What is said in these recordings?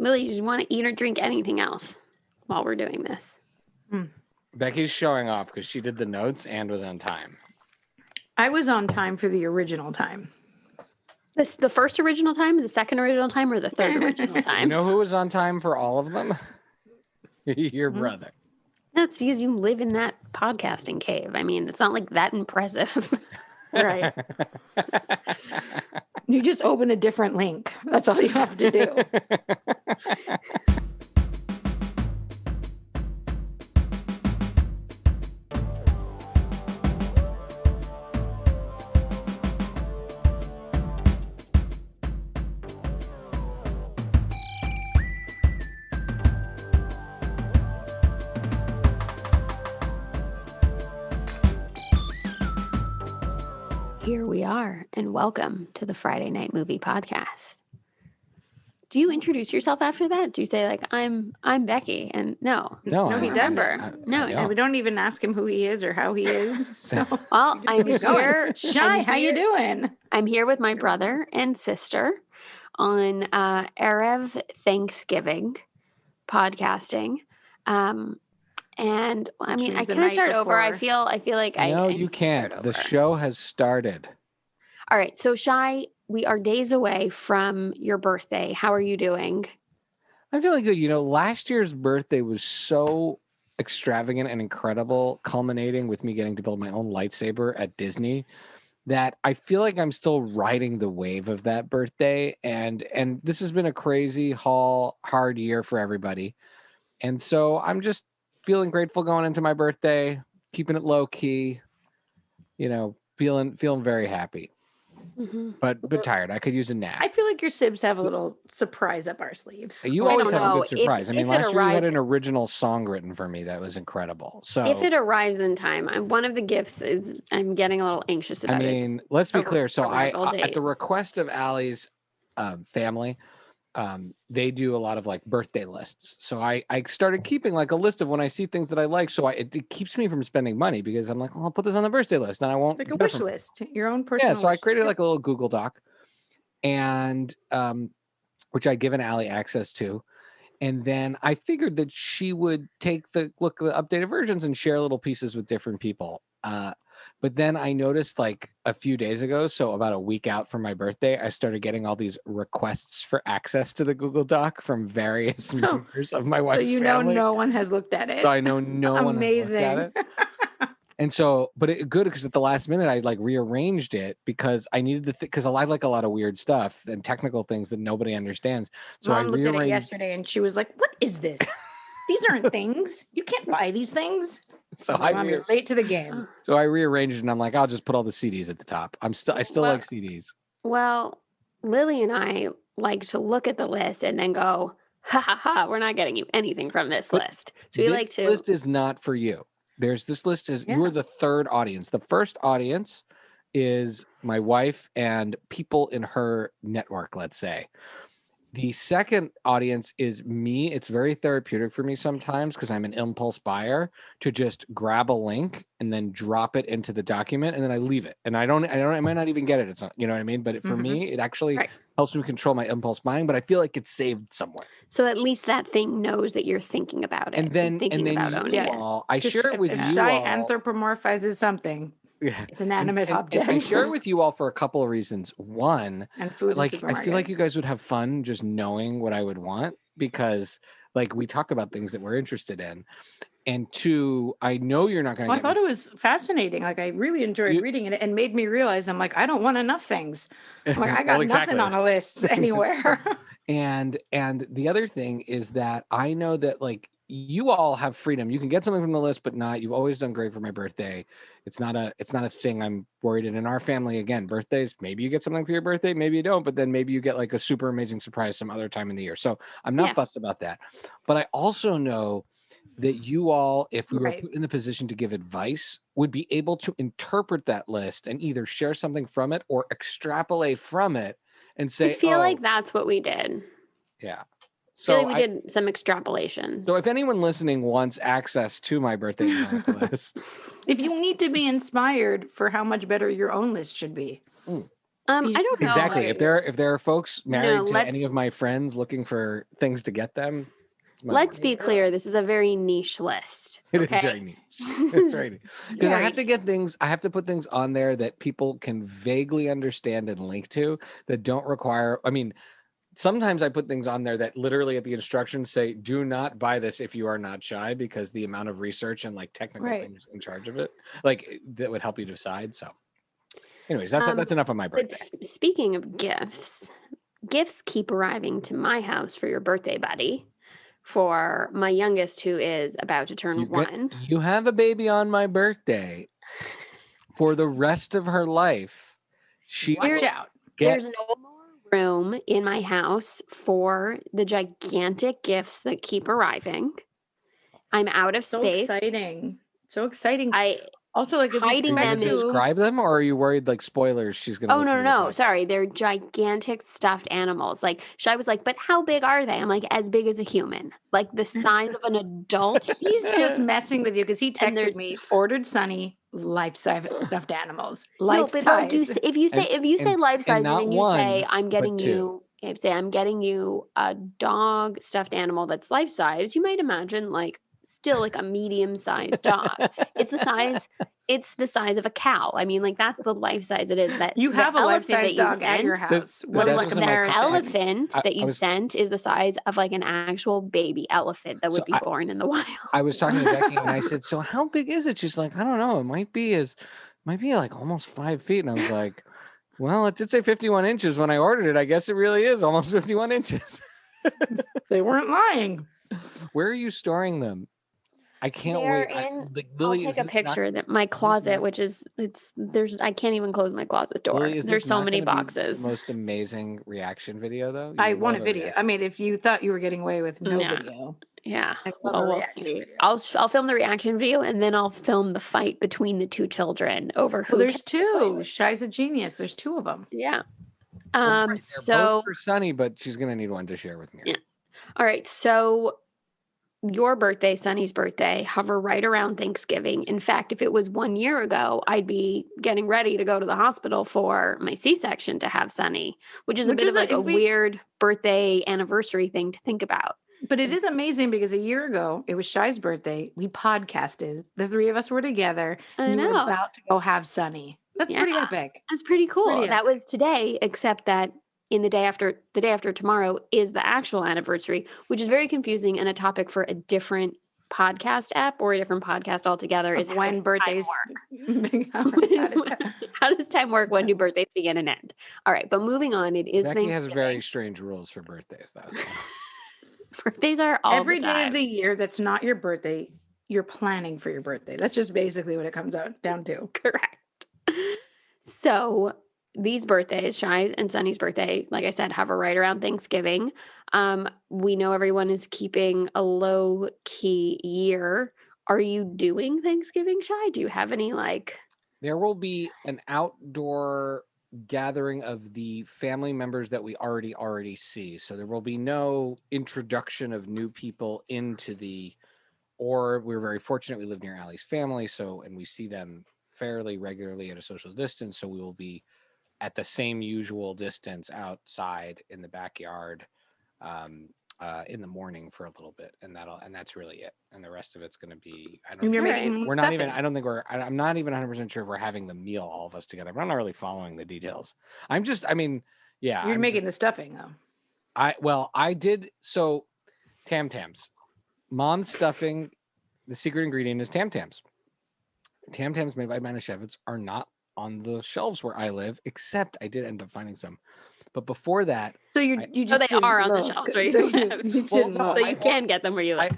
Lily, do you want to eat or drink anything else while we're doing this? Becky's showing off because she did the notes and was on time. I was on time for the original time. This the first original time, the second original time, or the third original time? You know who was on time for all of them? Your brother. That's because you live in that podcasting cave. I mean, it's not like that impressive. Right. You just open a different link. That's all you have to do. Here we are, and welcome to the Friday Night Movie Podcast. Do you introduce yourself after that? Do you say like I'm Becky? And no, he doesn't. And we don't even ask him who he is or how he is. So well, I'm here. Shy, how you doing? I'm here with my brother and sister on Erev Thanksgiving podcasting. And I mean, I can start over. I feel like No, you can't. The show has started. All right. So, Shy, we are days away from your birthday. How are you doing? I'm feeling good. You know, last year's birthday was so extravagant and incredible, culminating with me getting to build my own lightsaber at Disney, that I feel like I'm still riding the wave of that birthday. And this has been a crazy, hard year for everybody. And so I'm just feeling grateful going into my birthday, keeping it low key, you know, feeling very happy, but tired. I could use a nap. I feel like your sibs have a little surprise up our sleeves. You always have a good surprise. I mean, last year you had an original song written for me that was incredible. So if it arrives in time, one of the gifts is I'm getting a little anxious about it. I mean, let's be clear. So I at the request of Allie's family, they do a lot of like birthday lists. So I started keeping like a list of when I see things that I like. So it keeps me from spending money because I'm like, well, I'll put this on the birthday list and I won't. Like a wish list, your own personal. Yeah. So I created like a little Google Doc and, which I given Allie access to. And then I figured that she would take the updated versions and share little pieces with different people. But then I noticed like a few days ago, so about a week out from my birthday, I started getting all these requests for access to the Google Doc from various members of my wife's family. So you know no one has looked at it. So I know no one has looked at it. And so, but it good because at the last minute I like rearranged it because I needed to because I like a lot of weird stuff and technical things that nobody understands. So Mom I looked rearranged at it yesterday and she was like, "What is this? These aren't things. You can't buy these things." So I'm late to the game. So I rearranged it and I'm like, I'll just put all the CDs at the top. I still like CDs. Well, Lily and I like to look at the list and then go, ha ha ha, we're not getting you anything from this list. So we like to. This list is not for you. This list is you're the third audience. The first audience is my wife and people in her network, let's say. The second audience is me. It's very therapeutic for me sometimes because I'm an impulse buyer to just grab a link and then drop it into the document and then I leave it. And I might not even get it. It's not, you know what I mean? But for me, it actually helps me control my impulse buying, but I feel like it's saved somewhere. So at least that thing knows that you're thinking about it. And then I share it with you all. Shy anthropomorphizes something. Yeah. It's an animate object. I share it with you all for a couple of reasons. One, and food like I feel like you guys would have fun just knowing what I would want because like we talk about things that we're interested in. And two, I know you're not going to. I thought it was fascinating. Like I really enjoyed reading it and made me realize I'm like, I don't want enough things. I'm like, I got nothing on a list anywhere. And the other thing is that I know that like you all have freedom. You can get something from the list, but not. You've always done great for my birthday. It's not a thing I'm worried in our family. Again, birthdays, maybe you get something for your birthday, maybe you don't, but then maybe you get like a super amazing surprise some other time in the year. So I'm not fussed about that. But I also know that you all, if we were put in the position to give advice, would be able to interpret that list and either share something from it or extrapolate from it and say, I feel like that's what we did. Yeah. So I feel like we did some extrapolation. So if anyone listening wants access to my birthday list. If you need to be inspired for how much better your own list should be. I don't know. Exactly. If there are folks married to any let's- of my friends looking for things to get them, Let's be clear. This is a very niche list. It okay? is very niche. It's very niche. Because I have to get things, I have to put things on there that people can vaguely understand and link to that don't require, I mean, sometimes I put things on there that literally at the instructions say, do not buy this if you are not shy, because the amount of research and like technical things in charge of it, like that would help you decide. So anyways, that's enough on my birthday. But speaking of gifts keep arriving to my house for your birthday, buddy. For my youngest, who is about to turn 1. You have a baby on my birthday. For the rest of her life, watch out. There's no more room in my house for the gigantic gifts that keep arriving. I'm out of space. So exciting. Also, like, hiding them. Describe them, or are you worried like spoilers? She's gonna. Oh no! Sorry, they're gigantic stuffed animals. Like Shai was like, but how big are they? I'm like, as big as a human, like the size of an adult. He's just messing with you because he texted me, ordered Sunny life-size stuffed animals. No, but like if you say life-size, and then you say I'm getting you. If say I'm getting you a dog stuffed animal that's life-size, you might imagine like. Still like a medium-sized dog. It's the size of a cow. I mean, like that's the life size it is. That you have a life-size dog at your house. Well, like the elephant that you sent is the size of like an actual baby elephant that would be born in the wild. I was talking to Becky and I said, "So how big is it?" She's like, "I don't know. It might be like almost 5 feet." And I was like, "Well, it did say 51 inches when I ordered it. I guess it really is almost 51 inches." They weren't lying. Where are you storing them? I can't wait. I'll take a picture that my closet, which is I can't even close my closet door. There's so many boxes. The most amazing reaction video though. I want a video. I mean, if you thought you were getting away with no video. Yeah. We'll see. I'll film the reaction video and then I'll film the fight between the 2 children over who. Well, there's 2. Shai's a genius. There's 2 of them. Yeah. So for Sunny, but she's gonna need one to share with me. Yeah. All right. So your birthday, Sunny's birthday, hover right around Thanksgiving. In fact, if it was 1 year ago, I'd be getting ready to go to the hospital for my C-section to have Sunny, which is a bit of like a weird birthday anniversary thing to think about. But it is amazing because a year ago, it was Shai's birthday. We podcasted. The 3 of us were together. I know. We were about to go have Sunny. That's pretty epic. That's pretty cool. That was today, except that in the day after tomorrow is the actual anniversary, which is very confusing and a topic for a different podcast app or a different podcast altogether. Is when birthdays work. How does time work? When do birthdays begin and end? All right, but moving on, it is Becky has very strange rules for birthdays, though. So. Birthdays are all every day of the year that's not your birthday. You're planning for your birthday. That's just basically what it comes out down to. Correct. So these birthdays, Shai and Sunny's birthday, like I said, hover right around Thanksgiving. We know everyone is keeping a low-key year. Are you doing Thanksgiving, Shai? Do you have any There will be an outdoor gathering of the family members that we already see. So there will be no introduction of new people into we're very fortunate. We live near Allie's family. And we see them fairly regularly at a social distance. So we will be at the same usual distance outside in the backyard in the morning for a little bit, and that's really it. And the rest of it's going to be I'm not even 100% sure if we're having the meal all of us together, but I'm not really following the details. You're making the stuffing though. I did. So Tam Tams, mom's stuffing. The secret ingredient is Tam Tams. Tam Tams made by Manischewitz are not on the shelves where I live, except I did end up finding some. But before that, so they are on the shelves where you live. So you can get them where you live.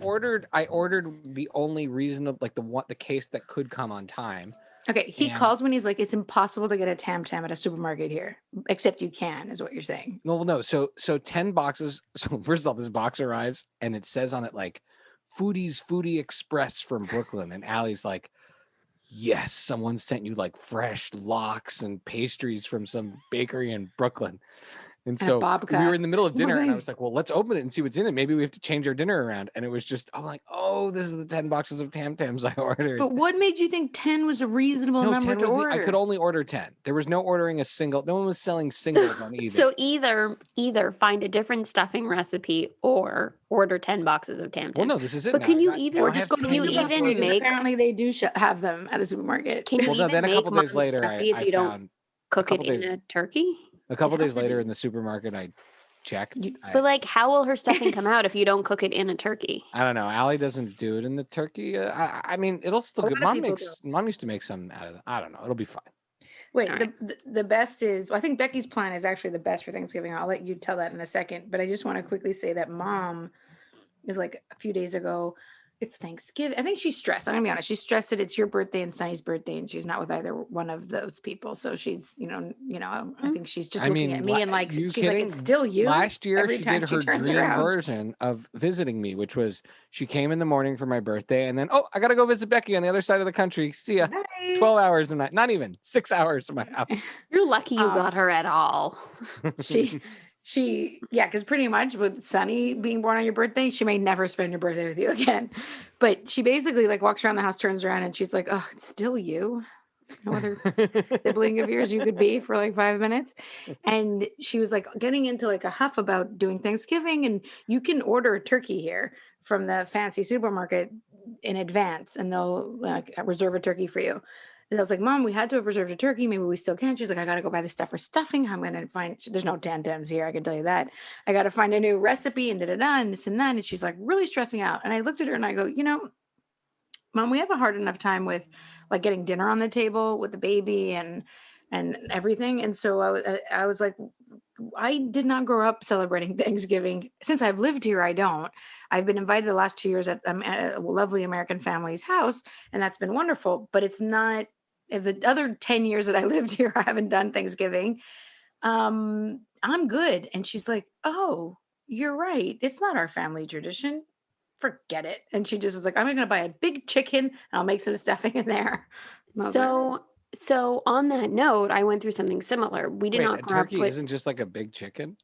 I ordered the only reasonable, the case that could come on time. Okay, he calls when he's like, it's impossible to get a Tam Tam at a supermarket here, except you can, is what you're saying. Well, no. So 10 boxes. So first of all, this box arrives and it says on it like Foodie Express from Brooklyn, and Allie's like, yes, someone sent you like fresh lox and pastries from some bakery in Brooklyn. And so babka. we were in the middle of dinner and I was like, well, let's open it and see what's in it. Maybe we have to change our dinner around. And it was just, I'm like, oh, this is the 10 boxes of Tam Tams I ordered. But what made you think 10 was a reasonable number to order? I could only order 10. There was no ordering a single. No one was selling singles on eBay. So either find a different stuffing recipe or order 10 boxes of Tam Tams. Well, no, this is it. But now. can you even, or just go to the even make? Apparently, they do have them at the supermarket. Can you even then a couple make days later, if you don't cook it in a turkey? A couple days later in the supermarket, I checked. But like, how will her stuffing come out if you don't cook it in a turkey? I don't know. Allie doesn't do it in the turkey. I mean, it'll still good. Mom used to make some out of it. I don't know. It'll be fine. Wait, the best is, I think Becky's plan is actually the best for Thanksgiving. I'll let you tell that in a second. But I just want to quickly say that Mom is like a few days ago, it's Thanksgiving. I think she's stressed. I'm gonna be honest. She's stressed that it's your birthday and Sunny's birthday, and she's not with either one of those people. So she's, I think she's just looking at me and like, she's kidding? Like, it's still you. Last year, she did her dream version of visiting me, which was she came in the morning for my birthday, and then, I got to go visit Becky on the other side of the country. See ya. Bye. 12 hours of not even 6 hours of my house. You're lucky you got her at all. Because pretty much with Sunny being born on your birthday, she may never spend your birthday with you again. But she basically like walks around the house, turns around, and she's like, "Oh, it's still you. No other sibling of yours you could be for like 5 minutes." And she was like getting into like a huff about doing Thanksgiving, and you can order a turkey here from the fancy supermarket in advance, and they'll like reserve a turkey for you. And I was like, Mom, we had to have reserved a turkey. Maybe we still can. She's like, I got to go buy the stuff for stuffing. I'm going to find, there's no Tam Tams here. I can tell you that. I got to find a new recipe and and this and that. And she's like really stressing out. And I looked at her and I go, Mom, we have a hard enough time with like getting dinner on the table with the baby and everything. And so I was like, I did not grow up celebrating Thanksgiving. Since I've lived here, I don't. I've been invited the last 2 years at a lovely American family's house, and that's been wonderful. But it's not, if the other 10 years that I lived here, I haven't done Thanksgiving. I'm good. And she's like, oh, you're right. It's not our family tradition. Forget it. And she just was like, I'm going to buy a big chicken and I'll make some stuffing in there. So on that note, I went through something similar. We did not grow up with... turkey isn't just like a big chicken?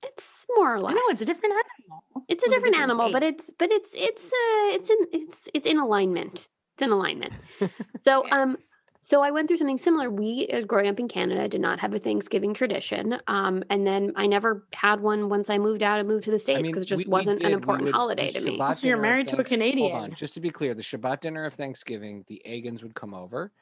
It's more or less. No, it's a different animal. It's a different animal, but it's in alignment. It's in alignment. So so I went through something similar. We, growing up in Canada, did not have a Thanksgiving tradition. And then I never had one once I moved out and moved to the States because it just wasn't an important holiday to me. So you're married to a Canadian. Hold on, just to be clear, the Shabbat dinner of Thanksgiving, the Agans would come over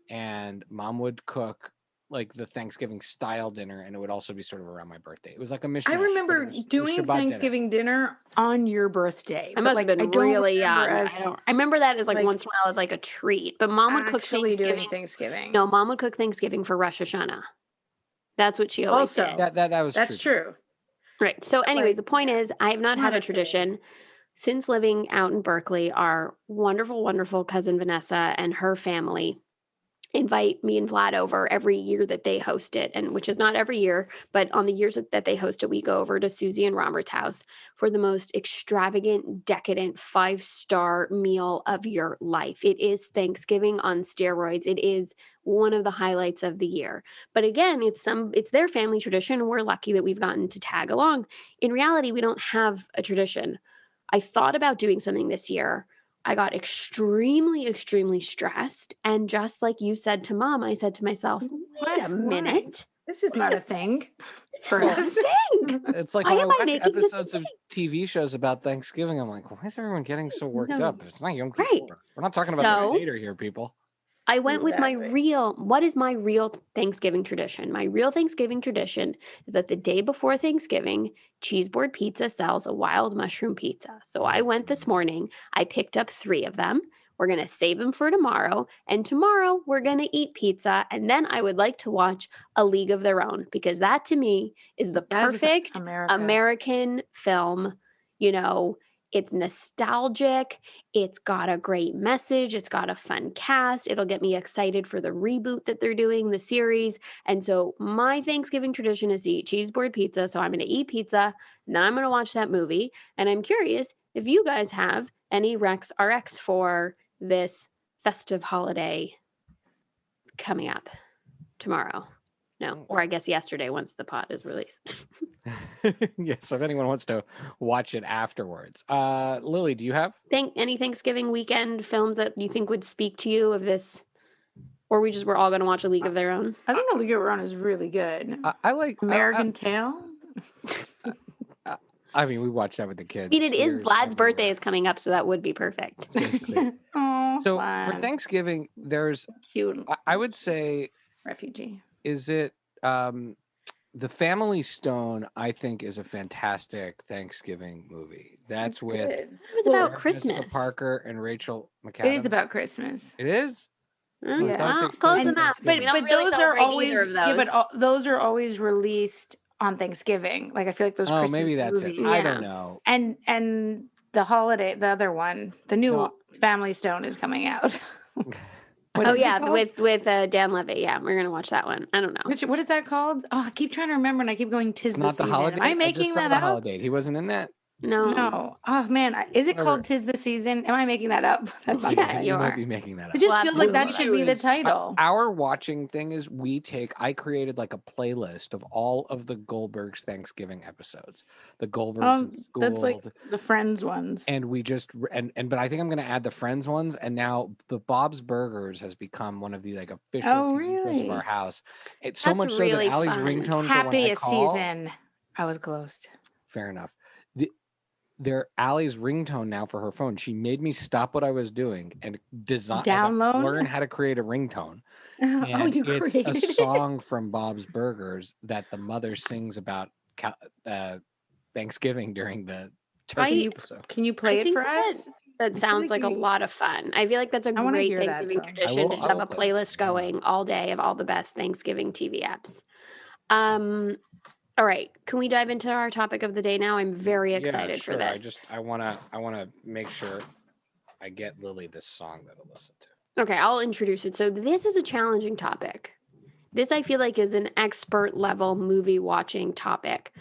and Mom would cook like the Thanksgiving style dinner, and it would also be sort of around my birthday. It was like a mishmash. I remember doing Thanksgiving dinner on your birthday. I must have been really young. I remember that as like once in a while as like a treat. But Mom would cook Thanksgiving. No, Mom would cook Thanksgiving for Rosh Hashanah. That's what she always did. That's true. Right. So anyways, the point is I have not had a tradition since living out in Berkeley. Our wonderful, wonderful cousin Vanessa and her family invite me and Vlad over every year that they host it, and which is not every year, but on the years that they host it, we go over to Susie and Robert's house for the most extravagant, decadent 5-star meal of your life. It is Thanksgiving on steroids. It is one of the highlights of the year. But again, it's their family tradition, and we're lucky that we've gotten to tag along. In reality, we don't have a tradition. I thought about doing something this year. I got extremely, extremely stressed. And just like you said to Mom, I said to myself, wait a minute. This is not a thing. This is not a thing. It's like when I watch episodes of TV shows about Thanksgiving, I'm like, why is everyone getting so worked up? It's not Yom Kippur. Right. We're not talking about the Seder here, people. I went with what is my real Thanksgiving tradition? My real Thanksgiving tradition is that the day before Thanksgiving, Cheeseboard Pizza sells a wild mushroom pizza. So I went this morning, I picked up 3 of them. We're going to save them for tomorrow. And tomorrow we're going to eat pizza. And then I would like to watch A League of Their Own, because that to me is the perfect American film. It's nostalgic. It's got a great message. It's got a fun cast. It'll get me excited for the reboot that they're doing, the series. And so my Thanksgiving tradition is to eat cheeseboard pizza. So I'm going to eat pizza, and then I'm going to watch that movie. And I'm curious if you guys have any RX for this festive holiday coming up tomorrow. No, or I guess yesterday once the pod is released. Yeah, so if anyone wants to watch it afterwards. Lily, do you have any Thanksgiving weekend films that you think would speak to you of this? Or we're all going to watch A League of Their Own? I think A League of Their Own is really good. I like American Tail. I mean, we watched that with the kids. I mean, it is Vlad's birthday is coming up, so that would be perfect. Oh, so Vlad. for Thanksgiving, there's cute. I would say refugee. Is it The Family Stone? I think is a fantastic Thanksgiving movie. That's with it was about Christmas. Jessica Parker and Rachel McAdams. It is about Christmas. It is. Yeah, close enough. But those are always those are always released on Thanksgiving. Like I feel like those. Christmas maybe that's movies. it. I don't know. And the holiday, the other one, the new Family Stone is coming out. With Dan Levy. Yeah, we're gonna watch that one. I don't know. What is that called? Oh, I keep trying to remember, and I keep going. Tis the Season. Holiday. Am I making that up? Holiday. He wasn't in that. No. Oh man, is it called Tis the Season? Am I making that up? That's not you might be making that up. It just feels like that should be the title. Our watching thing is I created like a playlist of all of the Goldbergs Thanksgiving episodes. The Goldbergs in school. That's like the Friends ones. And we just but I think I'm gonna add the Friends ones, and now the Bob's Burgers has become one of the like official TV shows of our house. It's so much really so that Allie's ringtone Happiest Season. I was close. Fair enough. They're Allie's ringtone now for her phone. She made me stop what I was doing and learn how to create a ringtone. And it's a song from Bob's Burgers that the mother sings about Thanksgiving during the turkey episode. Can you play it for us? That sounds like a lot of fun. I feel like that's a great Thanksgiving tradition to have a playlist going all day of all the best Thanksgiving TV apps. All right, can we dive into our topic of the day now? I'm very excited for this. I want to make sure I get Lily this song that I'll listen to. Okay, I'll introduce it. So this is a challenging topic. This I feel like is an expert level movie watching topic.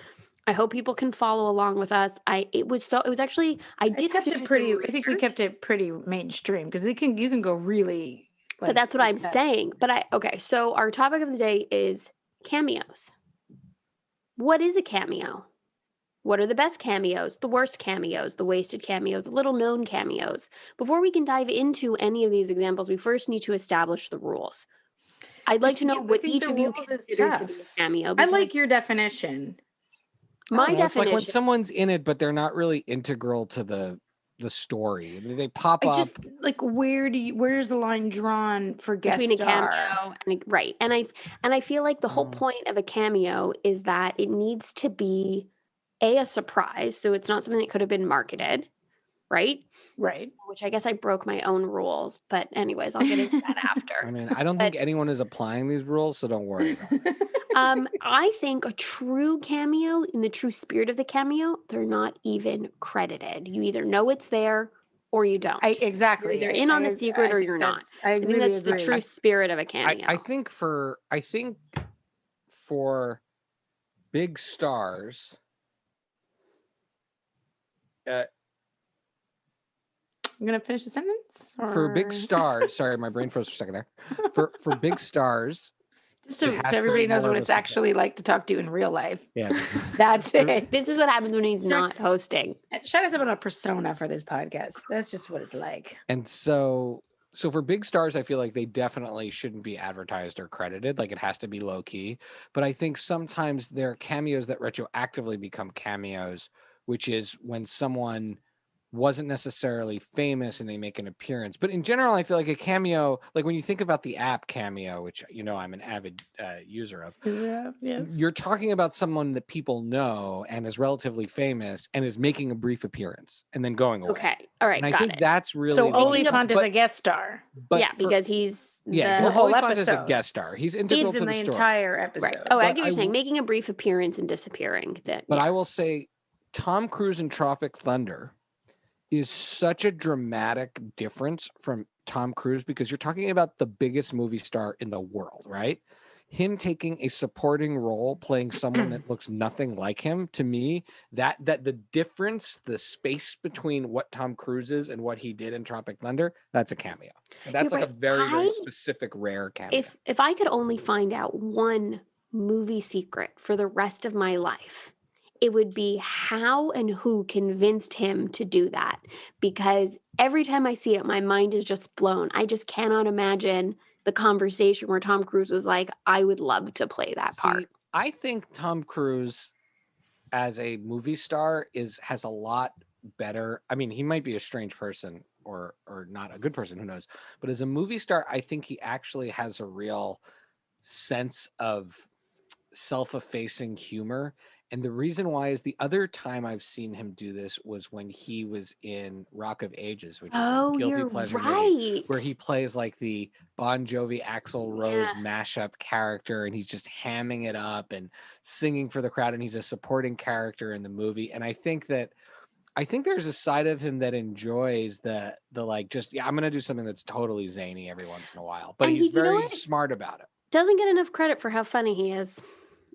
I hope people can follow along with us. I think we kept it pretty mainstream because you can go really. But that's what I'm saying. So our topic of the day is cameos. What is a cameo? What are the best cameos, the worst cameos, the wasted cameos, the little known cameos? Before we can dive into any of these examples, we first need to establish the rules. I'd like to know what each of you consider to be a cameo. I like your definition. My definition. It's like when someone's in it, but they're not really integral to the story. They pop up. Just like where's the line drawn for guest between star? A cameo and I feel like the whole point of a cameo is that it needs to be a surprise, so it's not something that could have been marketed, right? Which I guess I broke my own rules, but anyways, I'll get into that after. I mean, I don't think anyone is applying these rules, so don't worry about it. I think a true cameo, in the true spirit of the cameo, they're not even credited. You either know it's there or you don't. Exactly. You're either in on the secret or you're not. I think that's the true spirit of a cameo. I think for big stars, I'm gonna finish the sentence. For big stars, sorry, my brain froze for a second there. For big stars. Just so everybody knows what it's actually like to talk to you in real life. Yeah. That's it. This is what happens when he's not hosting. Shut us up on a persona for this podcast. That's just what it's like. And so for big stars, I feel like they definitely shouldn't be advertised or credited. Like it has to be low key. But I think sometimes there are cameos that retroactively become cameos, which is when someone wasn't necessarily famous and they make an appearance. But in general, I feel like a cameo, like when you think about the app Cameo, which I'm an avid user of, you're talking about someone that people know and is relatively famous and is making a brief appearance and then going away. Okay, all right, and I think that's really so. Olifant is a guest star, because he's the whole episode. Is a guest star. He's integral to the story. Entire episode. Right. Oh, I get what you're saying, making a brief appearance and disappearing. I will say, Tom Cruise in Tropic Thunder is such a dramatic difference from Tom Cruise because you're talking about the biggest movie star in the world, right? Him taking a supporting role, playing someone that looks nothing like him, to me, that the difference, the space between what Tom Cruise is and what he did in Tropic Thunder, that's a cameo. And that's a very, very specific, rare cameo. If I could only find out one movie secret for the rest of my life, it would be how and who convinced him to do that. Because every time I see it, my mind is just blown. I just cannot imagine the conversation where Tom Cruise was like, I would love to play that part. I think Tom Cruise as a movie star has a lot better. I mean, he might be a strange person or not a good person, who knows? But as a movie star, I think he actually has a real sense of self-effacing humor. And the reason why is the other time I've seen him do this was when he was in Rock of Ages, which is a guilty pleasure movie, where he plays like the Bon Jovi Axl Rose mashup character, and he's just hamming it up and singing for the crowd, and he's a supporting character in the movie. And I think there's a side of him that enjoys the like, just, I'm going to do something that's totally zany every once in a while, but he's very smart about it. Doesn't get enough credit for how funny he is.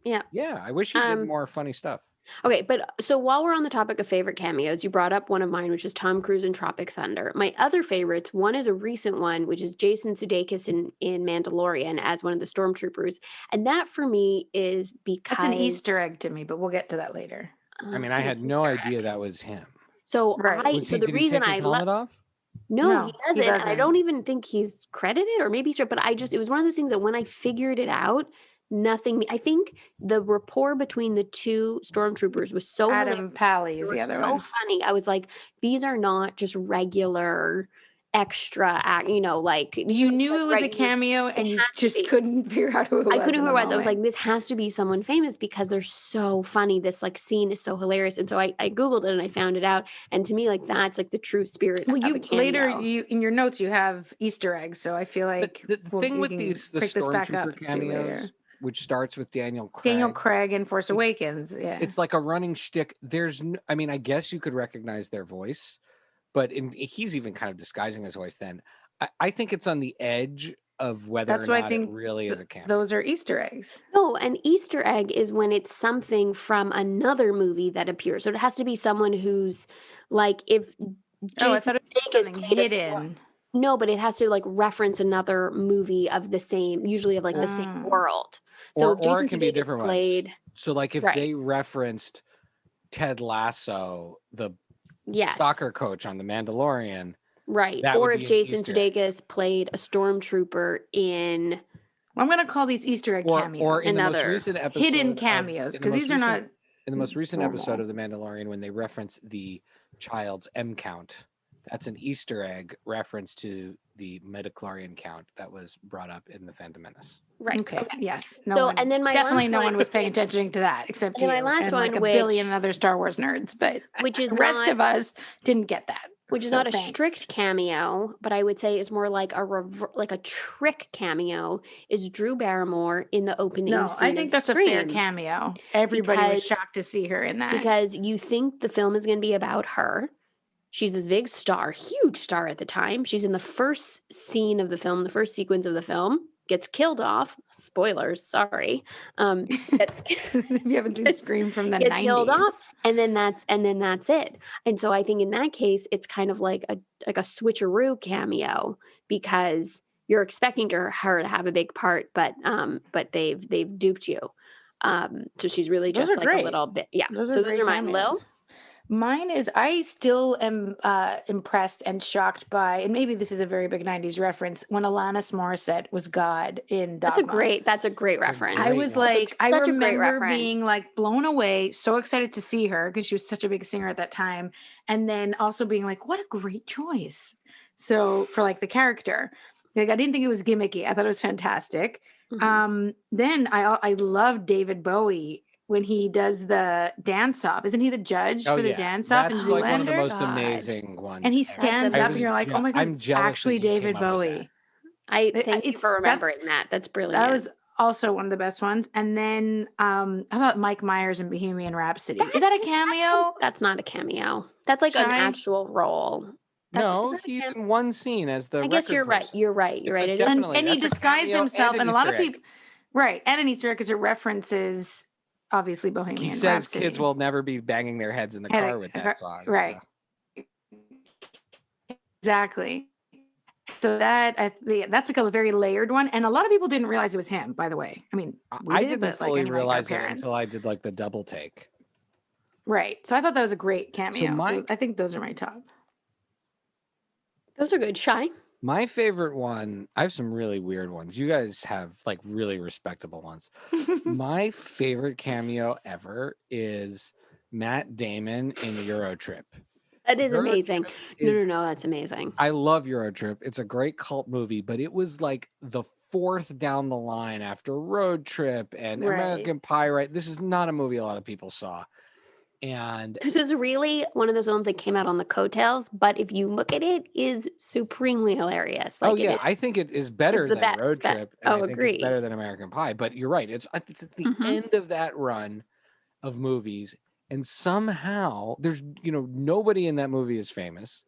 Yeah. Yeah. I wish he did more funny stuff. Okay. But so while we're on the topic of favorite cameos, you brought up one of mine, which is Tom Cruise in Tropic Thunder. My other favorites, one is a recent one, which is Jason Sudeikis in Mandalorian as one of the stormtroopers. And that for me is because... That's an Easter egg to me, but we'll get to that later. I mean, I had no idea that was him. So the reason I love off? No, he doesn't. And I don't even think he's credited, or maybe but it was one of those things that when I figured it out, I think the rapport between the two stormtroopers was so Adam Pally is the other one. So funny. I was like, these are not just regular extra act, like you knew it was a cameo and you just couldn't figure out who it was. I couldn't who it was. I was like, this has to be someone famous because they're so funny. This like scene is so hilarious. And so I Googled it and I found it out. And to me, like that's like the true spirit of a cameo. Later in your notes you have Easter eggs. So I feel like the thing with the stormtrooper cameos, which starts with Daniel Craig in Force Awakens. Yeah. It's like a running shtick. I guess you could recognize their voice, but he's even kind of disguising his voice then. I think it's on the edge of whether or not it really is a cameo. Those are Easter eggs. No, an Easter egg is when it's something from another movie that appears. So it has to be someone who's like, if Jason Sudeikis hidden. No, but it has to like reference another movie of the same, usually of like the same world. So or it can be a different one. So like if they referenced Ted Lasso, the soccer coach on The Mandalorian. Right. Or if Jason Sudeikis played a stormtrooper in... Well, I'm going to call these Easter egg cameos. Or in the most recent episode... Hidden cameos, because these are not... In the most recent episode of The Mandalorian, when they reference the child's M count, that's an Easter egg reference to the midichlorian count that was brought up in The Phantom Menace. Right. Okay. Yeah. No one was paying attention to that except you. My last one, like a billion other Star Wars nerds, but which is the rest of us didn't get that. Which is not a strict cameo, but I would say is more like a trick cameo. Is Drew Barrymore in the opening? No, scene I think that's Scream. A fair cameo. Everybody was shocked to see her in that because you think the film is going to be about her. She's this big star, huge star at the time. She's in the first scene of the film, the first sequence of the film, gets killed off. Spoilers, sorry. If you haven't seen Scream from the 90s. Gets killed off, and then that's it. And so I think in that case, it's kind of like a switcheroo cameo because you're expecting her to have a big part, but they've duped you. So she's really just like great. A little bit. Yeah. Those are mine, Lil. Mine is, I still am impressed and shocked by, and maybe this is a very big 90s reference, when Alanis Morissette was God in Dogma. That's a great reference. I was like, I remember being like blown away, so excited to see her because she was such a big singer at that time. And then also being like, what a great choice. So for like the character, like I didn't think it was gimmicky. I thought it was fantastic. Mm-hmm. Then I love David Bowie when he does the dance off. Isn't he the judge for the dance off in Zoolander? That's like one of the most amazing ones. And he stands up and you're like, oh my God, it's actually David Bowie. Thank you for remembering that. That's brilliant. That was also one of the best ones. And then I thought Mike Myers in Bohemian Rhapsody. Is that a cameo? That's not a cameo. That's like an actual role. He's in one scene as the I guess you're right. You're right. And he disguised himself, and a lot of people... Right. And an Easter egg because it references... Obviously, Bohemian Rhapsody. He says kids will never be banging their heads in the car with that song. Right. So. Exactly. So that's like a very layered one, and a lot of people didn't realize it was him. By the way, I mean, I didn't fully realize it until I did like the double take. Right. So I thought that was a great cameo. So I think those are my top. Those are good. Shy. My favorite one, I have some really weird ones. You guys have like really respectable ones. My favorite cameo ever is Matt Damon in Eurotrip. That is amazing. No, that's amazing. I love Eurotrip. It's a great cult movie, but it was like the fourth down the line after Road Trip and American Pie, right? This is not a movie a lot of people saw. And this is really one of those films that came out on the coattails, but if you look at it, is supremely hilarious. Like I think it is better than Road Trip. And I think agree. It's better than American Pie. But you're right. It's at the end of that run of movies, and somehow there's nobody in that movie is famous,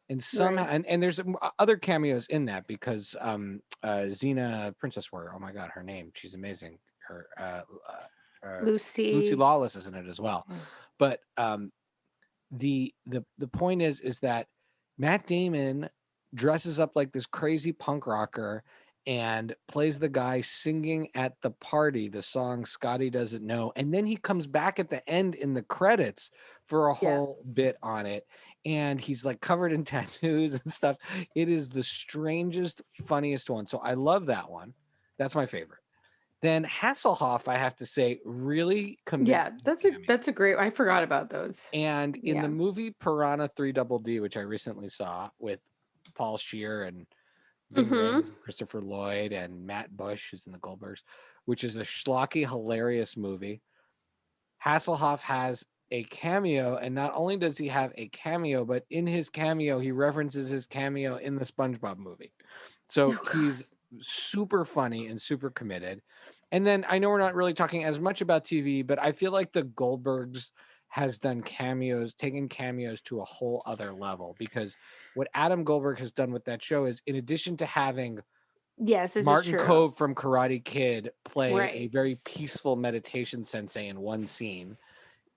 and somehow and there's other cameos in that because Xena Princess Warrior. Oh my God, her name. She's amazing. Her Lucy Lawless is in it as well. But the point is that Matt Damon dresses up like this crazy punk rocker and plays the guy singing at the party the song Scotty Doesn't Know, and then he comes back at the end in the credits for a whole bit on it, and he's like covered in tattoos and stuff. It is the strangest, funniest one. So I love that one. That's my favorite. Then Hasselhoff, I have to say, really commits. Yeah, that's a great. I forgot about those. And in the movie Piranha 3DD, which I recently saw with Paul Scheer and Ving Rhames, Christopher Lloyd, and Matt Bush, who's in the Goldbergs, which is a schlocky, hilarious movie. Hasselhoff has a cameo, and not only does he have a cameo, but in his cameo, he references his cameo in the SpongeBob movie. So he's super funny and super committed. And then I know we're not really talking as much about TV, but I feel like the Goldbergs has done cameos, taken cameos to a whole other level, because what Adam Goldberg has done with that show is, in addition to having Martin Kove from Karate Kid play a very peaceful meditation sensei in one scene,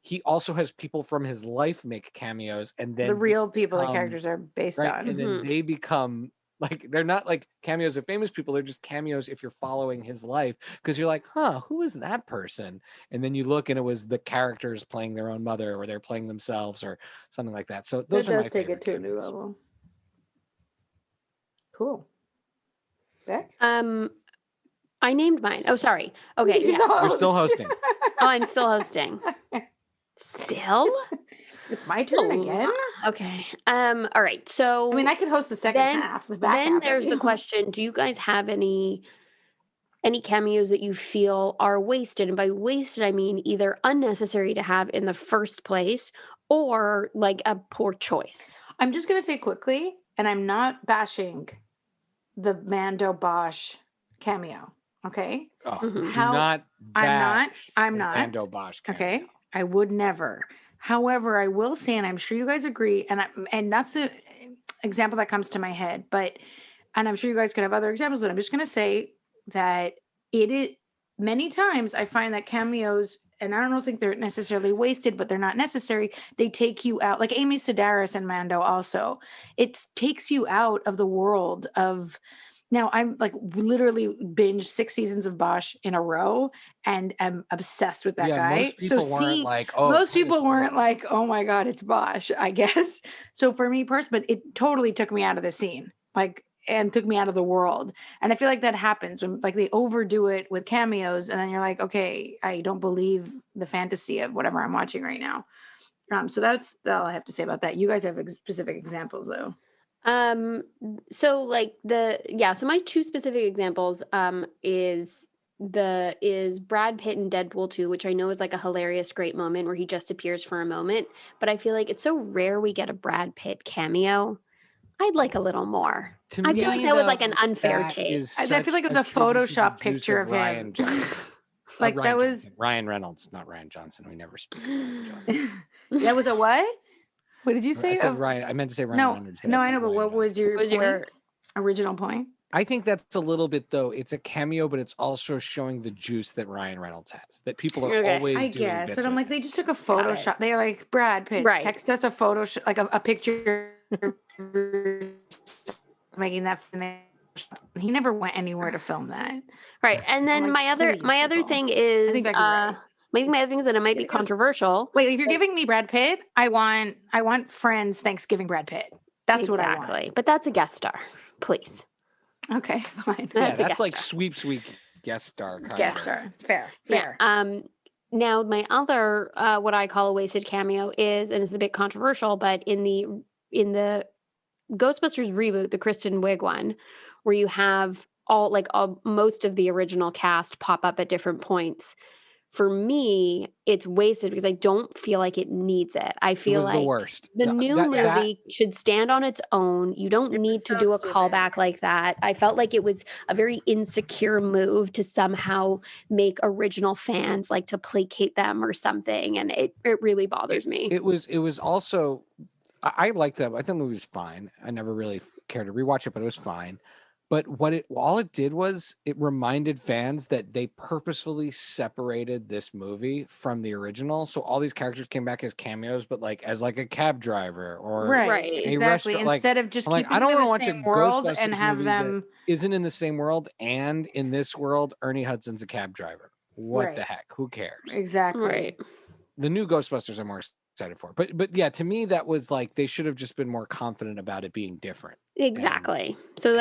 he also has people from his life make cameos, and then the real people the characters are based on. And then they become like, they're not like cameos of famous people. They're just cameos if you're following his life, because you're like, who is that person? And then you look and it was the characters playing their own mother, or they're playing themselves, or something like that. So those are my favorite. That does take it to a new level. Cool. Beck? I named mine. Oh, sorry. Okay. Yeah. You're still hosting. I'm still hosting. Still? It's my turn again. Okay. All right. So I mean, I could host the second half. Then there's the question: do you guys have any cameos that you feel are wasted? And by wasted, I mean either unnecessary to have in the first place, or like a poor choice. I'm just gonna say quickly, and I'm not bashing the Mando Bosch cameo. Okay. I'm not Mando Bosch cameo. Okay. I would never. However, I will say, and I'm sure you guys agree, and that's the example that comes to my head, and I'm sure you guys could have other examples, but I'm just going to say that it is many times I find that cameos, and I don't think they're necessarily wasted, but they're not necessary. They take you out, like Amy Sedaris and Mando also. It takes you out of the world of. Now, I'm like literally binged 6 seasons of Bosch in a row, and I'm obsessed with that guy. Most people weren't like, oh my God, it's Bosch, I guess. So for me personally, but it totally took me out of the scene, and took me out of the world. And I feel like that happens when they overdo it with cameos, and then you're like, okay, I don't believe the fantasy of whatever I'm watching right now. So that's all I have to say about that. You guys have specific examples though. So my 2 specific examples is Brad Pitt in Deadpool 2, which I know is like a hilarious, great moment where he just appears for a moment, but I feel like it's so rare we get a Brad Pitt cameo. I'd like a little more. I feel like that was like an unfair taste. I feel like it was a Photoshop picture of him. Like that was Ryan Reynolds, not Ryan Johnson. We never speak of Ryan Johnson. That was a what? What did you say? I said Ryan. I meant to say Ryan Reynolds. No, I know, but what was your original point? I think that's a little bit, though. It's a cameo, but it's also showing the juice that Ryan Reynolds has. That people are always doing. I guess, but I'm like, they just took a Photoshop. They're like, Brad Pitt, text us a Photoshop, like a picture. making that. He never went anywhere to film that. Right. And then my other thing is, I think right. My other thing is that it might be controversial. Wait, if you're giving me Brad Pitt, I want Friends Thanksgiving Brad Pitt. That's what I want. But that's a guest star, please. Okay, fine. That's like sweep guest star. Guest star. Fair. Yeah. Now my other what I call a wasted cameo is, and it's a bit controversial, but in the Ghostbusters reboot, the Kristen Wiig one, where you have most of the original cast pop up at different points. For me, it's wasted because I don't feel like it needs it. I feel like the worst. The new movie should stand on its own. You don't need to do a callback like that. I felt like it was a very insecure move to somehow make original fans like to placate them or something, and it really bothers me. It was also, I liked that. I thought the movie was fine. I never really cared to rewatch it, but it was fine. But all it did was it reminded fans that they purposefully separated this movie from the original. So all these characters came back as cameos, but as a cab driver or exactly. Restaurant. Instead of just keeping them in the same world and have them isn't in the same world. And in this world, Ernie Hudson's a cab driver. What the heck? Who cares? Exactly. Right. The new Ghostbusters I'm more excited for. But yeah, to me that was they should have just been more confident about it being different. Exactly. All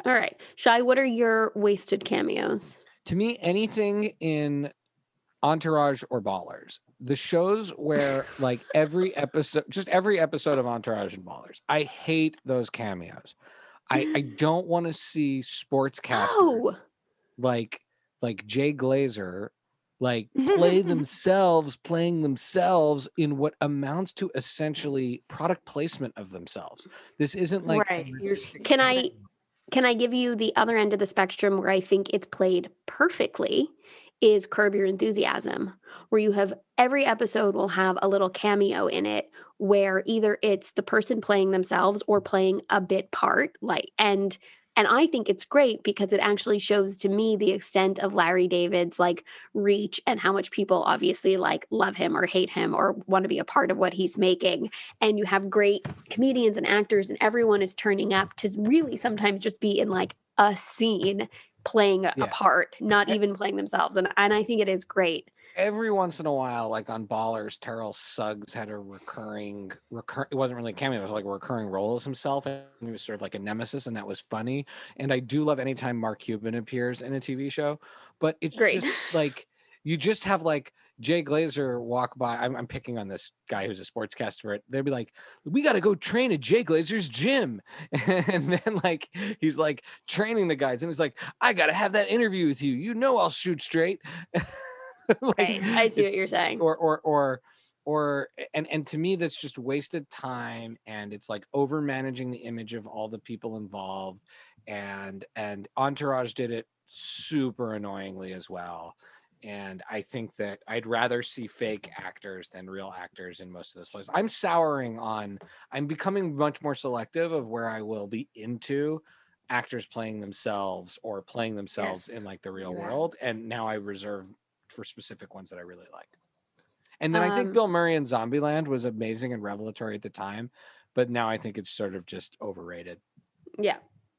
right. Shai, what are your wasted cameos? To me, anything in Entourage or Ballers. The shows where every episode of Entourage and Ballers. I hate those cameos. I don't want to see sportscasters like Jay Glazer playing themselves in what amounts to essentially product placement of themselves. This isn't Can I give you the other end of the spectrum where I think it's played perfectly is Curb Your Enthusiasm, where you have every episode will have a little cameo in it where either it's the person playing themselves or playing a bit part, and I think it's great because it actually shows to me the extent of Larry David's reach and how much people obviously love him or hate him or want to be a part of what he's making. And you have great comedians and actors and everyone is turning up to really sometimes just be in a scene playing a part, not even playing themselves. And I think it is great. Every once in a while, on Ballers, Terrell Suggs had a recurring, it wasn't really a cameo, it was a recurring role as himself. And he was sort of a nemesis, and that was funny. And I do love anytime Mark Cuban appears in a TV show. But it's great. Just you just have Jay Glazer walk by. I'm picking on this guy who's a sportscaster. They'd be like, we got to go train at Jay Glazer's gym. And then he's training the guys. And he's like, I got to have that interview with you. You know, I'll shoot straight. Right. I see what you're saying. And to me, that's just wasted time. And it's over managing the image of all the people involved. And Entourage did it super annoyingly as well. And I think that I'd rather see fake actors than real actors in most of those places. I'm becoming much more selective of where I will be into actors playing themselves or playing themselves in the real world. And now I reserve for specific ones that I really liked. And then I think Bill Murray in Zombieland was amazing and revelatory at the time, but now I think it's sort of just overrated. Yeah,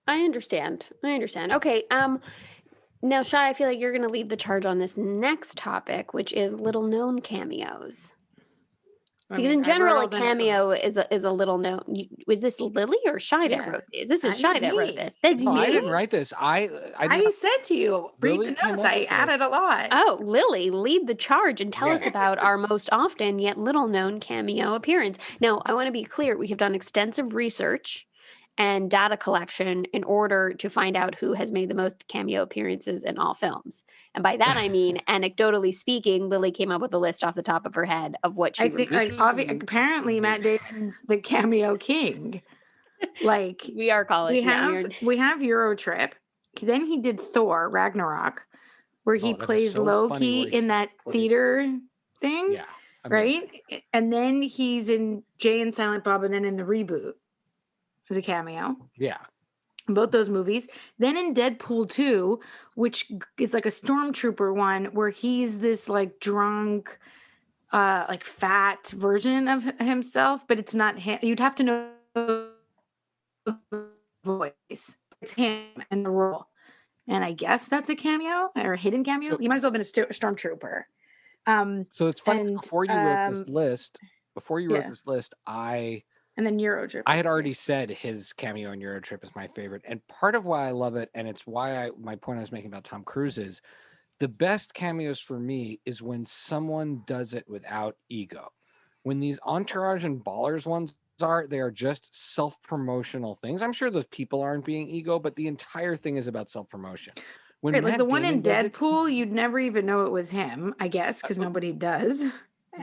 I understand. Okay. Now, Shai, I feel like you're going to lead the charge on this next topic, which is little known cameos. Because in general, a cameo is a little known. Was this Lily or Shai that wrote this? This is Shai that wrote this. That's you. I didn't write this. I said to you, read the notes. I added a lot. Oh, Lily, lead the charge and tell us about our most often yet little known cameo appearance. Now, I want to be clear. We have done extensive research and data collection in order to find out who has made the most cameo appearances in all films. And by that, I mean, anecdotally speaking, Lily came up with a list off the top of her head of what she apparently Matt Damon's the cameo king. We are calling we have Euro Trip. Then he did Thor Ragnarok, where he plays Loki in that theater thing. Yeah. Right? And then he's in Jay and Silent Bob and then in the reboot. As a cameo. Yeah. In both those movies. Then in Deadpool 2, which is a stormtrooper one where he's this drunk, fat version of himself, but it's not him. You'd have to know voice. It's him and the role. And I guess that's a cameo or a hidden cameo. He might as well have been a stormtrooper. So it's funny, and, before you wrote this list, and then Eurotrip. I had already said his cameo in Eurotrip is my favorite. And part of why I love it, and it's why my point I was making about Tom Cruise is the best cameos for me is when someone does it without ego. When these entourage and ballers ones they are just self-promotional things. I'm sure those people aren't being ego, but the entire thing is about self-promotion. When like the one in Deadpool, you'd never even know it was him, I guess, because nobody does.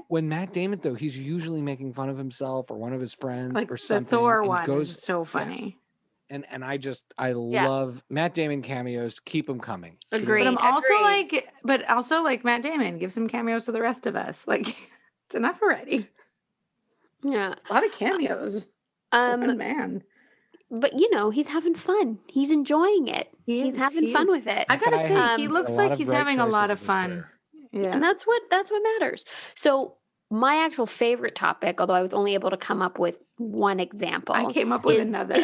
When Matt Damon, though, he's usually making fun of himself or one of his friends like or something. The Thor one is so funny. Yeah. And I love Matt Damon cameos. Keep them coming. Agree. But also like Matt Damon, give some cameos to the rest of us. Like it's enough already. Yeah, a lot of cameos. Man. But he's having fun. He's enjoying it. He's having fun with it. I gotta say, he looks like he's having a lot of fun. Yeah, and that's what matters. So my actual favorite topic, although I was only able to come up with one example, I came up with another.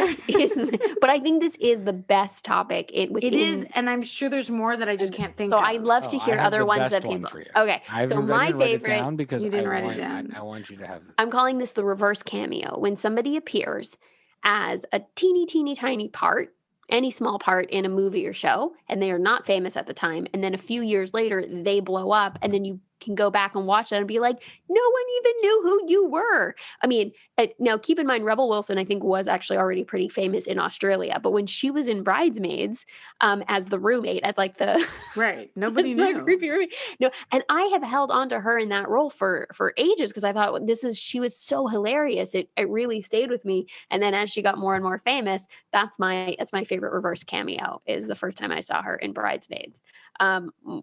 But I think this is the best topic. It is, and I'm sure there's more that I just can't think. So of. I'd love to hear other ones that people. Okay, so my favorite. Because you didn't write it down. I want you to have. I'm calling this the reverse cameo. When somebody appears as a teeny tiny part, any small part in a movie or show, and they are not famous at the time, and then a few years later they blow up, and then you can go back and watch that and be like, no one even knew who you were. I mean, now keep in mind, Rebel Wilson, I think, was actually already pretty famous in Australia, but when she was in Bridesmaids, as the roommate, as like the right, nobody knew. Creepy roommate. No, and I have held on to her in that role for ages because I thought she was so hilarious. It really stayed with me. And then as she got more and more famous, that's my favorite reverse cameo. Is the first time I saw her in Bridesmaids.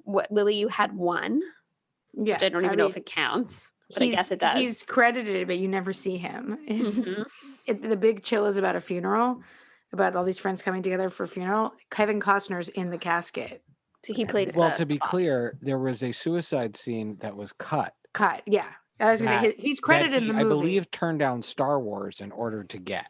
Lily, you had one. Yeah, which I don't even know if it counts, but I guess it does. He's credited, but you never see him. Mm-hmm. The Big Chill is about a funeral, about all these friends coming together for a funeral. Kevin Costner's in the casket. So he plays. Well, to be clear, there was a suicide scene that was cut. Yeah. I was going to say, he's credited in the movie. I believe turned down Star Wars in order to get.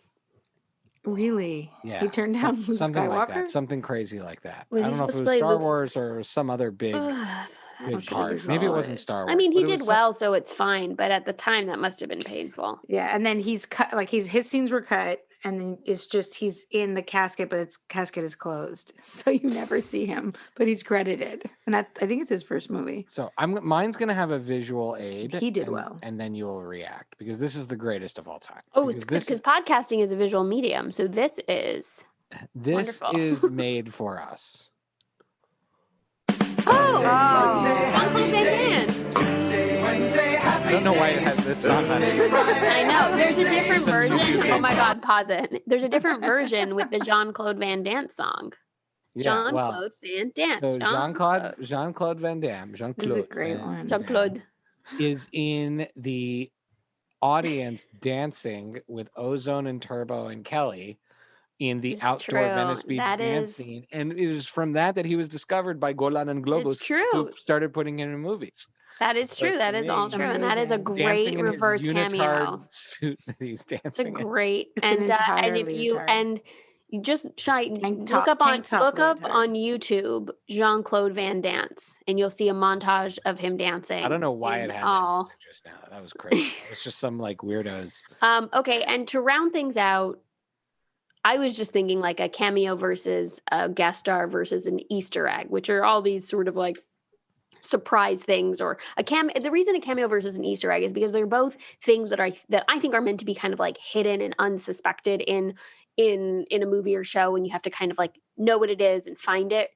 Really? Yeah. He turned down Luke something Skywalker? like that. Something crazy like that. Was I don't know if it was Star Wars or some other big part. Maybe it wasn't Star Wars. I mean, he did well, so it's fine. But at the time, that must have been painful. Yeah, and then he's cut. Like his scenes were cut, and then it's just he's in the casket, but its casket is closed, so you never see him. But he's credited, and I think it's his first movie. So mine's gonna have a visual aid. He did well, and then you will react because this is the greatest of all time. Oh, it's good because podcasting is a visual medium, so this is wonderful. Made for us. Jean-Claude Van Damme. I don't know why it has this song on it. I know. There's a different version. Oh my God, pause it. There's a different version with the Jean-Claude Van Damme song. Yeah, Jean-Claude Van Damme. So Jean-Claude Van Damme. Jean-Claude. Is a great one. Jean-Claude is in the audience dancing with Ozone and Turbo and Kelly in the outdoor Venice Beach dance scene. And it is from that he was discovered by Golan and Globus, who started putting him in movies. That is true. That is all true. And that is a great reverse cameo. Suit that he's dancing. It's a great and if you just look up on YouTube Jean-Claude Van Dance, and you'll see a montage of him dancing. I don't know why it had that just now. That was crazy. It's just some like weirdos. Okay, and to round things out, I was just thinking like a cameo versus a guest star versus an Easter egg, which are all these sort of like surprise things, or the reason a cameo versus an Easter egg is because they're both things that I think are meant to be kind of like hidden and unsuspected in a movie or show, and you have to kind of like know what it is and find it.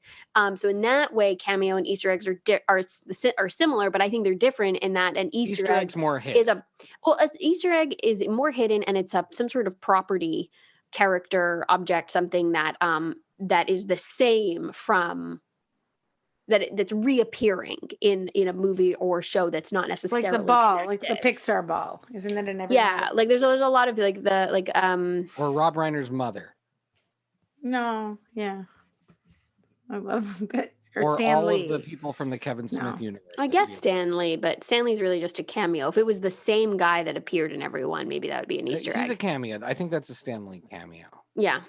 So in that way, cameo and Easter eggs are similar, but I think they're different in that an Easter egg's more hidden. An Easter egg is more hidden, and it's some sort of property, character, object, something that that is the same from that's reappearing in a movie or show that's not necessarily like the ball, connected. Like the Pixar ball, isn't that in every? Yeah, like there's a lot of like or Rob Reiner's mother. No, yeah, I love that. or Stan all Lee. of the people from the Kevin Smith universe. I guess Stan Lee, but Stan Lee's really just a cameo. If it was the same guy that appeared in every one, maybe that would be an Easter egg. He's a cameo. I think that's a Stan Lee cameo. Yeah.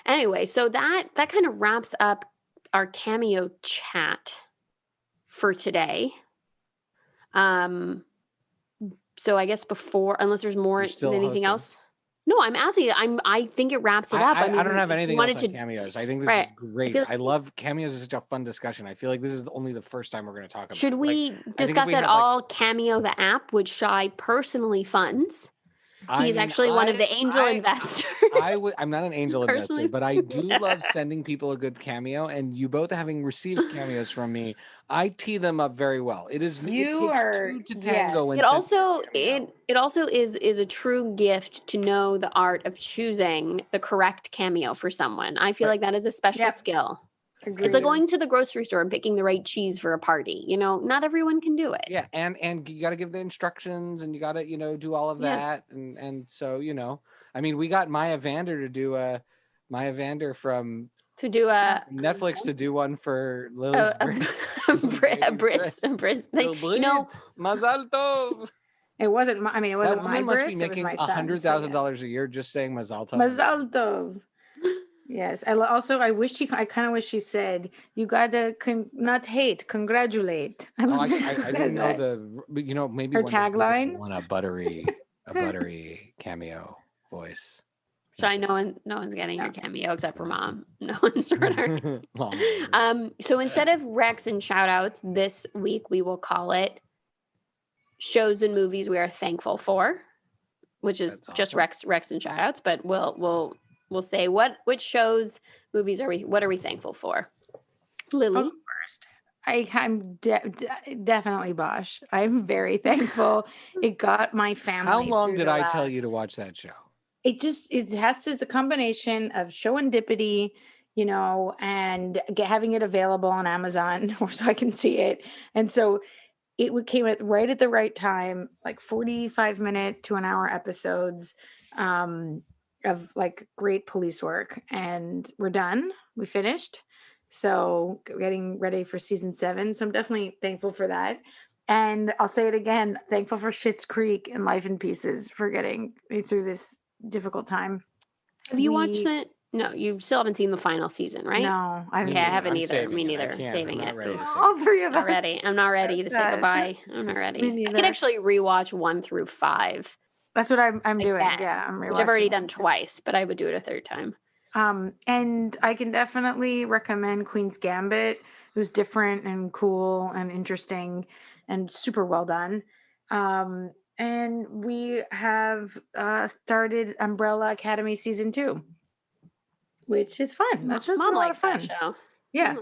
Anyway, so that kind of wraps up our cameo chat for today. So I guess unless there's more anything hosting. else. No, I'm asking. I think it wraps it up. I don't have anything else on cameos. I think this is great. I love cameos. Is such a fun discussion. I feel like this is only the first time we're going to talk about. Should we discuss at all Cameo the app, which Shai personally funds? He's actually one of the angel investors. I'm not an angel investor, but I do love sending people a good cameo. And you both having received cameos from me, I tee them up very well. It takes two to tango. Yes. It also is a true gift to know the art of choosing the correct cameo for someone. I feel like that is a special skill. Agreed. It's like going to the grocery store and picking the right cheese for a party. Not everyone can do it. Yeah, and you got to give the instructions, and you got to do all of that, and so I mean, we got Maya Vander to do from Netflix to do one for Lily's bris. Mazal tov. It wasn't. It wasn't my bris. Must be making $100,000 a year just saying Mazal tov. Mazal tov. Yes. I kind of wish she said, you gotta not hate, congratulate. I didn't know maybe her tagline. Want a buttery cameo voice. Shai, no one's getting your cameo except for Mom. No one's her. So instead of Rex and shout outs this week, we will call it shows and movies we are thankful for, which is just Rex and shout outs, but we'll say which shows, movies what are we thankful for? Lily? First. I'm definitely Bosch. I'm very thankful. It got my family. How long did I tell you to watch that show? It's a combination of showendipity, and having it available on Amazon so I can see it. And so it came right at the right time, like 45-minute to an hour episodes, of like great police work, and we're done. We finished. So getting ready for season 7. So I'm definitely thankful for that. And I'll say it again, thankful for Schitt's Creek and Life in Pieces for getting me through this difficult time. Have you watched it? No, you still haven't seen the final season, right? No, I haven't. Yeah, I haven't either. Me neither. I'm saving it. All three of us. I'm not ready to say goodbye. I'm not ready. I can actually rewatch 1 through 5. That's what I'm doing. Yeah, I'm rewatching. Which I've already done twice, but I would do it a third time. And I can definitely recommend Queen's Gambit. It was different and cool and interesting and super well done. And we have started Umbrella Academy season 2, which is fun. That's just Mom a lot of fun. That show. Yeah.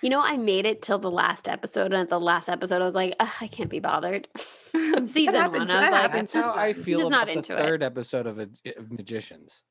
I made it till the last episode, and at the last episode, I was like, I can't be bothered. Of season 1, I was like, that's how I feel about the third episode of Magicians.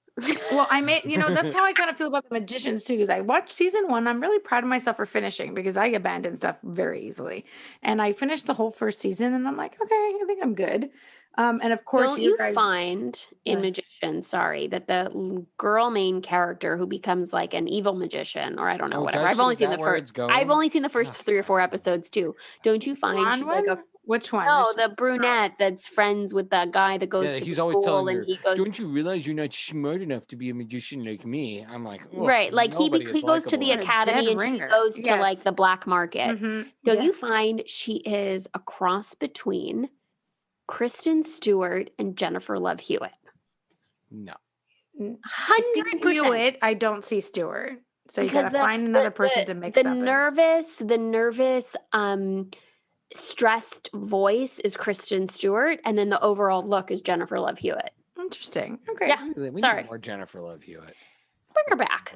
Well, that's how I kind of feel about the Magicians too, because I watched season 1. I'm really proud of myself for finishing, because I abandon stuff very easily, and I finished the whole first season, and I'm like, okay, I think I'm good. And of course, you find in Magicians, that the girl main character who becomes like an evil magician, or I don't know, whatever. I've only seen the first. I've only seen the first 3 or 4 episodes too. Don't you find she's like a which one? No, the brunette that's friends with the guy that goes to he's school, always telling and her, he goes, "Don't you realize you're not smart enough to be a magician like me?" I'm like, right, like he goes to the academy and she goes to like the black market. Mm-hmm. Don't you find she is a cross between Kristen Stewart and Jennifer Love Hewitt? No, 100%. Hewitt, I don't see Stewart. So you gotta find another person to mix up. The nervous, stressed voice is Kristen Stewart, and then the overall look is Jennifer Love Hewitt. Interesting. Okay. Yeah. We need more Jennifer Love Hewitt. Bring her back.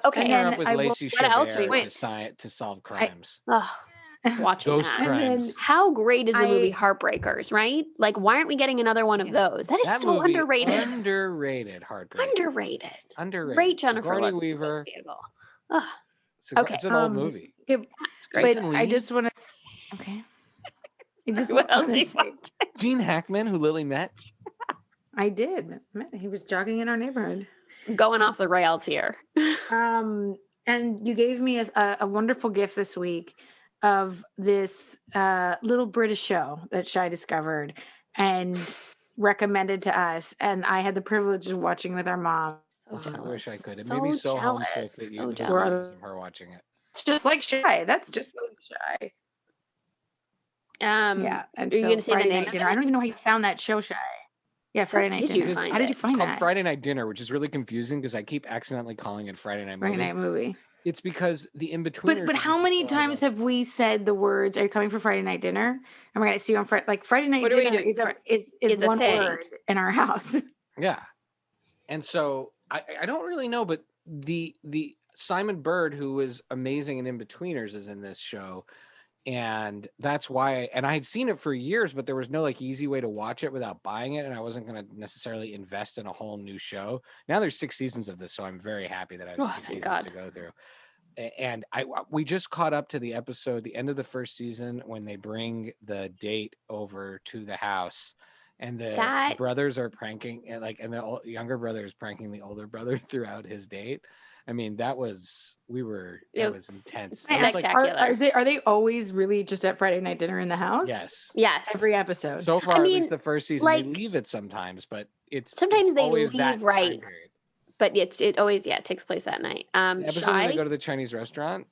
Okay. Pair her up with Lacey Chabert to solve crimes. Watching Ghost that. crimes. And how great is the movie Heartbreakers, right? Like, why aren't we getting another one of those? That is so underrated. Underrated Heartbreakers. Underrated. Great Jennifer Love Weaver. It's an old movie. It's great. But I just want to... Okay. What else do you want? Gene Hackman, who Lily met. I did. He was jogging in our neighborhood. Going off the rails here. And you gave me a wonderful gift this week of this little British show that Shai discovered and recommended to us. And I had the privilege of watching with our mom. I wish I could. It made me so homesick that you told her watching it. It's just like Shai. That's just like Shai. Yeah. And are you going to say Friday the name Night Dinner? I don't even know how you found that show, Shai. Yeah, Friday Night Dinner. How did you find that? It's called Friday Night Dinner, which is really confusing because I keep accidentally calling it Friday Night Movie. Friday Night Movie. It's because the in-betweeners... But how many times have we said the words, are you coming for Friday Night Dinner? And we're going to see you on Friday... Like, Friday Night Dinner is one word in our house. Yeah. And so, I don't really know, but the Simon Bird, who is amazing in In-Betweeners, is in this show. And that's why, and I had seen it for years, but there was no like easy way to watch it without buying it. And I wasn't going to necessarily invest in a whole new show. Now there's 6 seasons of this, so I'm very happy that I have 6 seasons to go through. And we just caught up to the end of the first season when they bring the date over to the house. And the brothers are pranking, and the younger brother is pranking the older brother throughout his date. I mean, that was intense. Spectacular. Are they always really just at Friday Night Dinner in the house? Yes. Every episode. So far, at least the first season, they leave it sometimes, but sometimes they leave right. But it always takes place that night. The episode when they go to the Chinese restaurant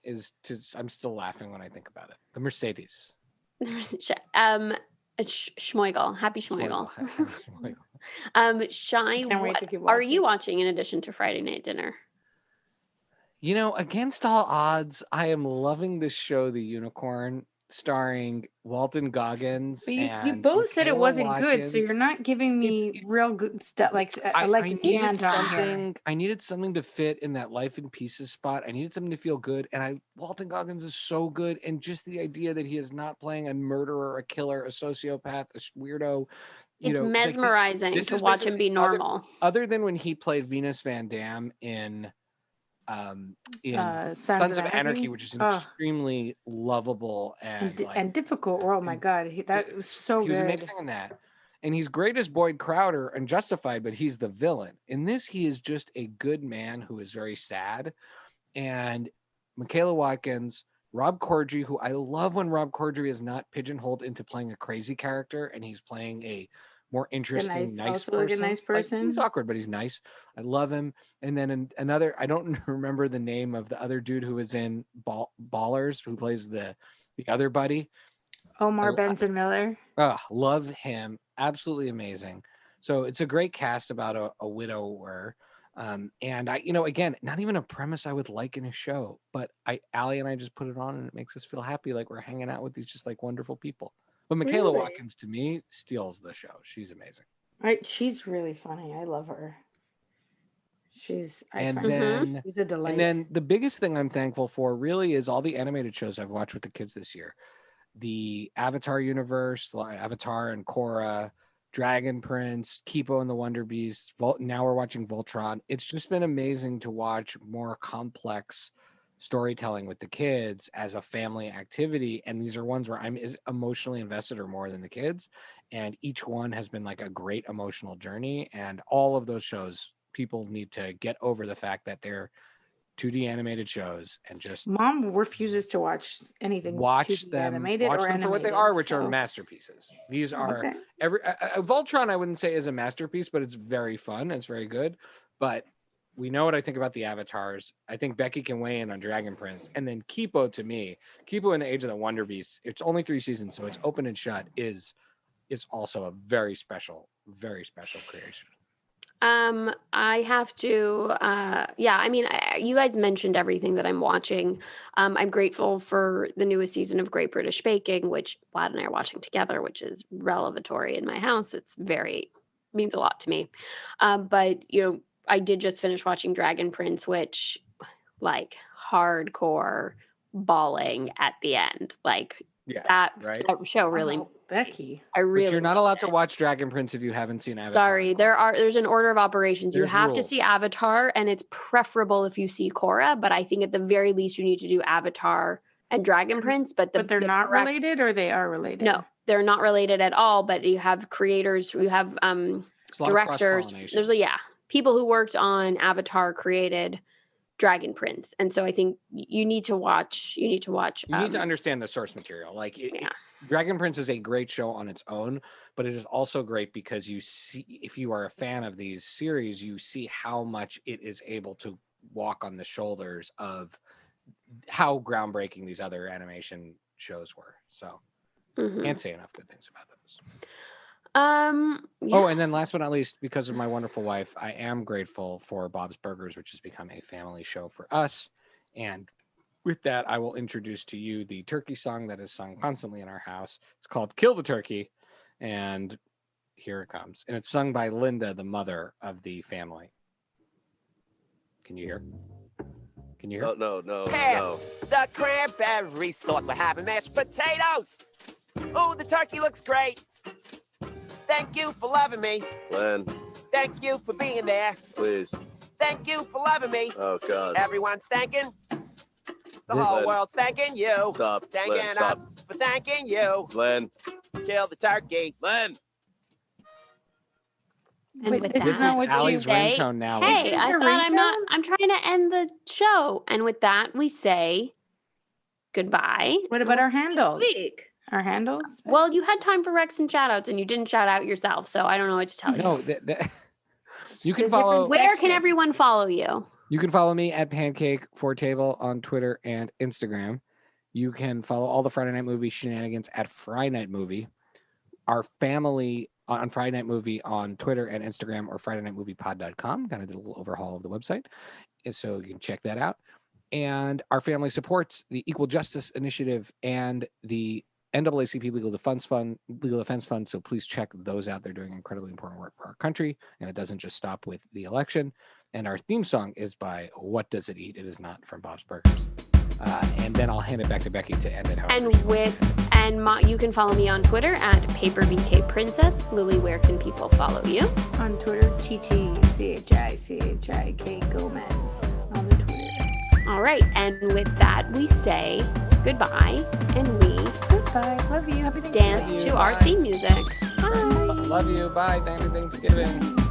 I'm still laughing when I think about it. The Mercedes. Schmoigel. Happy Schmoigel. Shai, what are you watching in addition to Friday Night Dinner? You know, against all odds, I am loving this show, The Unicorn, starring Walton Goggins. But you both said it wasn't good, so you're not giving me real good stuff. Like I like to stand on here. I needed something to fit in that Life in Pieces spot. I needed something to feel good, and Walton Goggins is so good, and just the idea that he is not playing a murderer, a killer, a sociopath, a weirdo. It's mesmerizing to watch him be normal. Other than when he played Venus Van Dam in Sons of Anarchy, which is an extremely lovable and difficult role. Oh my god, that was so good. He was amazing in that, and he's great as Boyd Crowder and Justified, but he's the villain. In this, he is just a good man who is very sad. And Michaela Watkins, Rob Corddry, who I love when Rob Corddry is not pigeonholed into playing a crazy character, and he's playing a more interesting, nice person. Like, he's awkward, but he's nice. I love him. And then another, I don't remember the name of the other dude who was in Ballers, who plays the other buddy. Omar Benson Miller. Oh, love him. Absolutely amazing. So it's a great cast about a widower. And I, again, not even a premise I would like in a show, but Allie and I just put it on and it makes us feel happy. Like we're hanging out with these just like wonderful people. But Michaela Watkins, to me, steals the show. She's amazing. She's really funny. I love her. She's a delight. And then the biggest thing I'm thankful for really is all the animated shows I've watched with the kids this year. The Avatar universe, Avatar and Korra, Dragon Prince, Kipo and the Wonder Beast. Now we're watching Voltron. It's just been amazing to watch more complex storytelling with the kids as a family activity, and these are ones where I'm emotionally invested or more than the kids, and each one has been like a great emotional journey. And all of those shows, people need to get over the fact that they're 2D animated shows, and just mom refuses to watch anything. Watch them for what they are, which are masterpieces. These are Voltron, I wouldn't say is a masterpiece, but it's very fun. It's very good. But we know what I think about the Avatars. I think Becky can weigh in on Dragon Prince. And then Kipo, to me, Kipo in the Age of the Wonder Beast, it's only 3 seasons, so it's open and shut, is also a very special creation. I have to, you guys mentioned everything that I'm watching. I'm grateful for the newest season of Great British Baking, which Vlad and I are watching together, which is relevatory in my house. Means a lot to me. But I did just finish watching Dragon Prince, which like hardcore bawling at the end. Like that show really Becky. But you're not allowed to watch Dragon Prince if you haven't seen Avatar. Sorry, there's an order of operations. You have to see Avatar, and it's preferable if you see Korra, but I think at the very least you need to do Avatar and Dragon Prince. But they're not related, or they are related? No, they're not related at all, but you have creators, you have directors. There's people who worked on Avatar created Dragon Prince. And so I think you need to watch. You need to understand the source material. Like Dragon Prince is a great show on its own, but it is also great because you see, if you are a fan of these series, you see how much it is able to walk on the shoulders of how groundbreaking these other animation shows were. So can't say enough good things about those. Oh, and then last but not least, because of my wonderful wife, I am grateful for Bob's Burgers, which has become a family show for us. And with that, I will introduce to you the turkey song that is sung constantly in our house. It's called Kill the Turkey. And here it comes. And it's sung by Linda, the mother of the family. Can you hear? Can you hear? No. Pass the cranberry sauce. We're having mashed potatoes. Ooh, the turkey looks great. Thank you for loving me. Len. Thank you for being there. Please. Thank you for loving me. Oh, God. Everyone's thanking. The whole world's thanking you. Stop. Thanking Len, us stop. for thanking you. Len. Kill the turkey. Len. And with this that, is not what Allie's you say, ringtone now. Hey, I thought I'm trying to end the show. And with that, we say goodbye. What about our handles? Week. Our handles? Well, you had time for Rex and shout outs and you didn't shout out yourself. So I don't know what to tell you. No, you can follow. Where can everyone follow you? You can follow me at Pancake4Table on Twitter and Instagram. You can follow all the Friday Night Movie shenanigans at Friday Night Movie. Our family on Friday Night Movie on Twitter and Instagram, or FridayNightMoviePod.com. Kind of did a little overhaul of the website, and so you can check that out. And our family supports the Equal Justice Initiative and the NAACP Legal Defense Fund. So please check those out. They're doing incredibly important work for our country, and it doesn't just stop with the election. And our theme song is by What Does It Eat? It is not from Bob's Burgers. And then I'll hand it back to Becky to end it. You can follow me on Twitter at PaperBKPrincess. Lily, where can people follow you? On Twitter, Chichi, CHICHIK Gomez on the Twitter. All right. And with that, we say goodbye, and we goodbye. Love you. Happy Thanksgiving. Dance to our theme music. Bye. Love you. Bye. Happy Thanksgiving.